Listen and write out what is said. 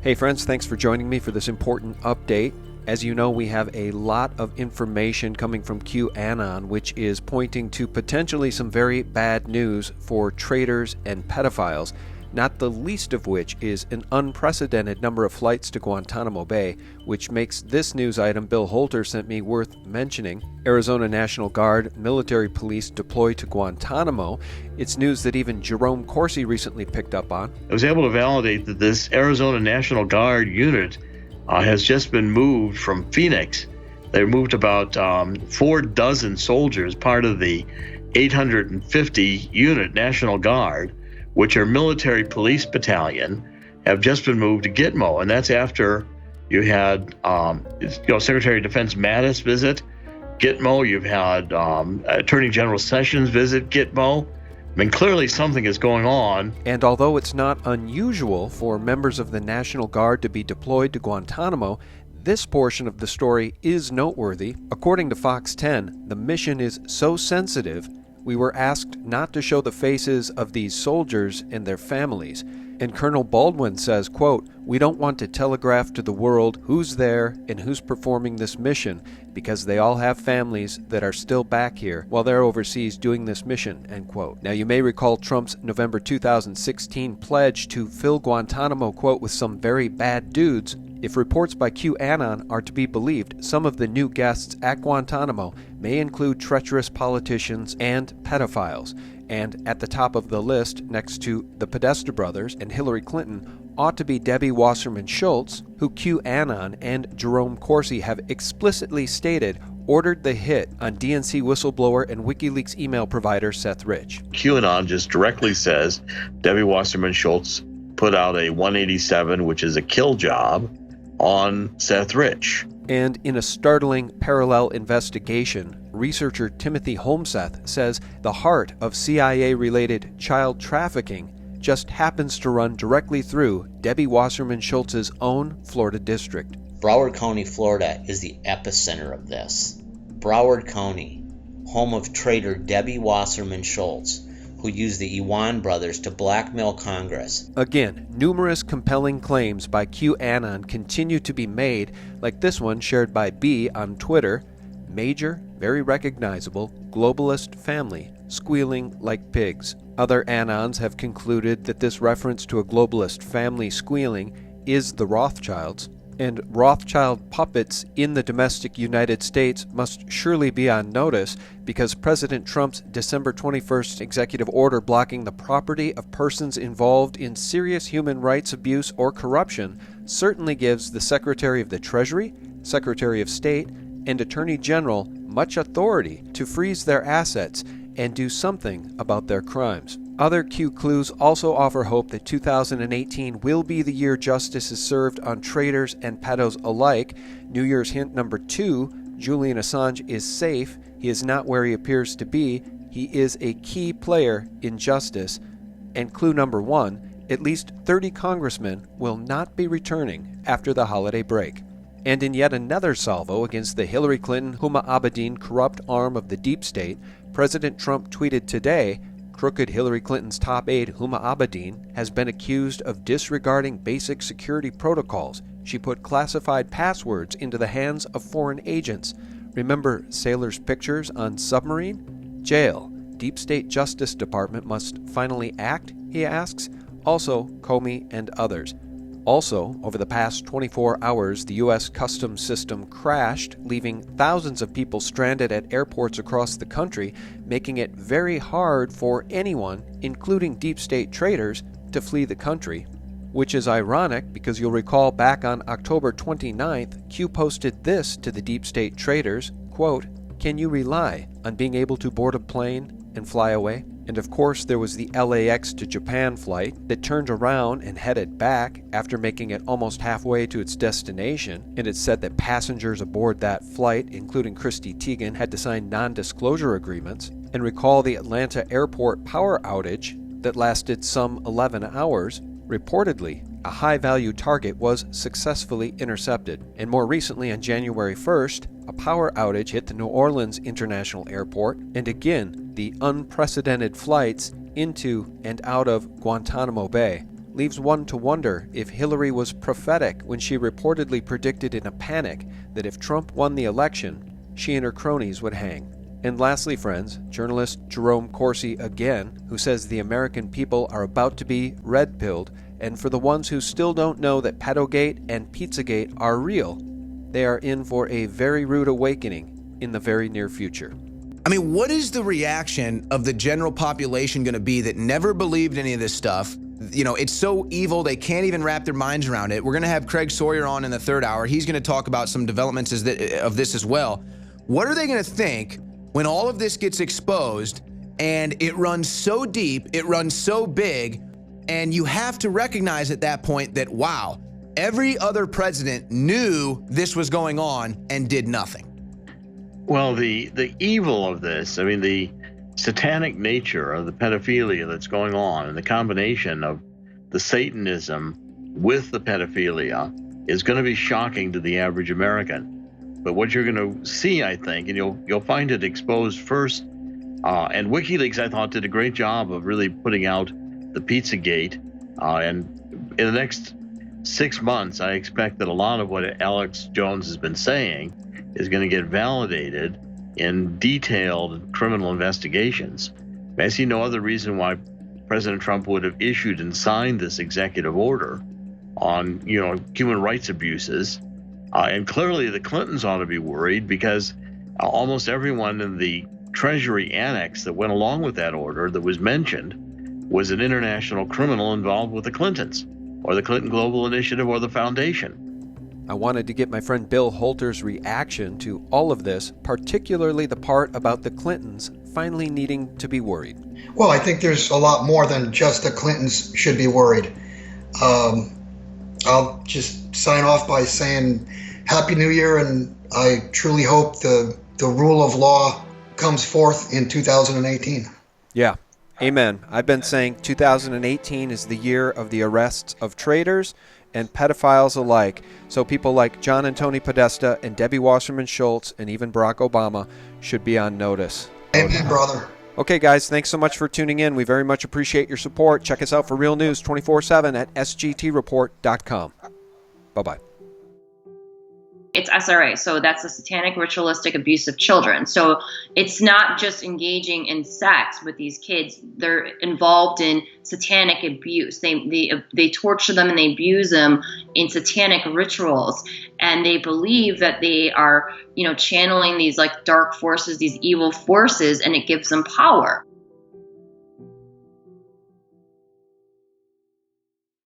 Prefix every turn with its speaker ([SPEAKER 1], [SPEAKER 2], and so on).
[SPEAKER 1] Hey friends, thanks for joining me for this important update. As you know, we have a lot of information coming from Qanon, which is pointing to potentially some very bad news for traitors and pedophiles, not the least of which is an unprecedented number of flights to Guantanamo Bay, which makes this news item Bill Holter sent me worth mentioning. Arizona National Guard military police deployed to Guantanamo. It's news that even Jerome Corsi recently picked up on.
[SPEAKER 2] I was able to validate that this Arizona National Guard unit has just been moved from Phoenix. They moved about 4 dozen soldiers, part of the 850 unit National Guard, which are military police battalion, have just been moved to Gitmo. And that's after you had Secretary of Defense Mattis visit Gitmo. You've had Attorney General Sessions visit Gitmo. I mean, clearly something is going on.
[SPEAKER 1] And although it's not unusual for members of the National Guard to be deployed to Guantanamo, this portion of the story is noteworthy. According to Fox 10, the mission is so sensitive, we were asked not to show the faces of these soldiers and their families. And Colonel Baldwin says, quote, "We don't want to telegraph to the world who's there and who's performing this mission because they all have families that are still back here while they're overseas doing this mission," end quote. Now you may recall Trump's November 2016 pledge to fill Guantanamo, quote, "with some very bad dudes." If reports by Qanon are to be believed, some of the new guests at Guantanamo may include treacherous politicians and pedophiles. And at the top of the list, next to the Podesta brothers and Hillary Clinton, ought to be Debbie Wasserman Schultz, who Qanon and Jerome Corsi have explicitly stated ordered the hit on DNC whistleblower and WikiLeaks email provider Seth Rich.
[SPEAKER 2] QAnon just directly says Debbie Wasserman Schultz put out a 187, which is a kill job, on Seth Rich.
[SPEAKER 1] And in a startling parallel investigation, researcher Timothy Holmseth says the heart of CIA-related child trafficking just happens to run directly through Debbie Wasserman Schultz's own Florida district.
[SPEAKER 3] Broward County, Florida is the epicenter of this. Broward County, home of traitor Debbie Wasserman Schultz, who used the Iwan brothers to blackmail Congress.
[SPEAKER 1] Again, numerous compelling claims by Qanon continue to be made, like this one shared by B on Twitter. Major, very recognizable, globalist family, squealing like pigs. Other Anons have concluded that this reference to a globalist family squealing is the Rothschilds. And Rothschild puppets in the domestic United States must surely be on notice because President Trump's December 21st executive order blocking the property of persons involved in serious human rights abuse or corruption certainly gives the Secretary of the Treasury, Secretary of State, and Attorney General much authority to freeze their assets and do something about their crimes. Other Q clues also offer hope that 2018 will be the year justice is served on traitors and pedos alike. New Year's hint number 2, Julian Assange is safe. He is not where he appears to be. He is a key player in justice. And clue number 1, at least 30 congressmen will not be returning after the holiday break. And in yet another salvo against the Hillary Clinton, Huma Abedin corrupt arm of the deep state, President Trump tweeted today, crooked Hillary Clinton's top aide, Huma Abedin, has been accused of disregarding basic security protocols. She put classified passwords into the hands of foreign agents. Remember sailors' pictures on submarine? Jail. Deep State Justice Department must finally act, he asks. Also, Comey and others. Also, over the past 24 hours, the U.S. customs system crashed, leaving thousands of people stranded at airports across the country, making it very hard for anyone, including deep state traitors, to flee the country. Which is ironic because you'll recall back on October 29th, Q posted this to the deep state traitors, quote, "Can you rely on being able to board a plane and fly away?" And of course there was the LAX to Japan flight that turned around and headed back after making it almost halfway to its destination, and it said that passengers aboard that flight, including Christy Teigen, had to sign non-disclosure agreements. And recall the Atlanta airport power outage that lasted some 11 hours. Reportedly, a high-value target was successfully intercepted. And more recently, on January 1st, a power outage hit the New Orleans International Airport, and again, the unprecedented flights into and out of Guantanamo Bay. leaves one to wonder if Hillary was prophetic when she reportedly predicted in a panic that if Trump won the election, she and her cronies would hang. And lastly, friends, journalist Jerome Corsi again, who says the American people are about to be red-pilled, and for the ones who still don't know that Pedogate and Pizzagate are real, they are in for a very rude awakening in the very near future.
[SPEAKER 4] I mean, what is the reaction of the general population going to be that never believed any of this stuff? You know, it's so evil, they can't even wrap their minds around it. We're going to have Craig Sawyer on in the third hour. He's going to talk about some developments of this as well. What are they going to think when all of this gets exposed and it runs so deep, it runs so big, and you have to recognize at that point that, wow, every other president knew this was going on and did nothing?
[SPEAKER 2] Well, the evil of this, I mean, the satanic nature of the pedophilia that's going on and the combination of the Satanism with the pedophilia is going to be shocking to the average American. But what you're going to see, I think, and you'll find it exposed first, and WikiLeaks, I thought, did a great job of really putting out the Pizzagate, and in the next 6 months, I expect that a lot of what Alex Jones has been saying is going to get validated in detailed criminal investigations. I see no other reason why President Trump would have issued and signed this executive order on, human rights abuses. And clearly the Clintons ought to be worried because almost everyone in the Treasury annex that went along with that order that was mentioned was an international criminal involved with the Clintons or the Clinton Global Initiative or the Foundation.
[SPEAKER 1] I wanted to get my friend Bill Holter's reaction to all of this, particularly the part about the Clintons finally needing to be worried.
[SPEAKER 5] Well, I think there's a lot more than just the Clintons should be worried. I'll just sign off by saying Happy New Year, and I truly hope the rule of law comes forth in 2018.
[SPEAKER 1] Yeah, amen. I've been saying 2018 is the year of the arrests of traitors and pedophiles alike, so people like John and Tony Podesta and Debbie Wasserman Schultz and even Barack Obama should be on notice.
[SPEAKER 5] Amen, brother.
[SPEAKER 1] Okay, guys, thanks so much for tuning in. We very much appreciate your support. Check us out for real news 24/7 at sgtreport.com. Bye-bye.
[SPEAKER 6] It's SRA, so that's the satanic ritualistic abuse of children. So it's not just engaging in sex with these kids. They're involved in satanic abuse. They torture them and they abuse them in satanic rituals. And they believe that they are, channeling these like dark forces, these evil forces, and it gives them power.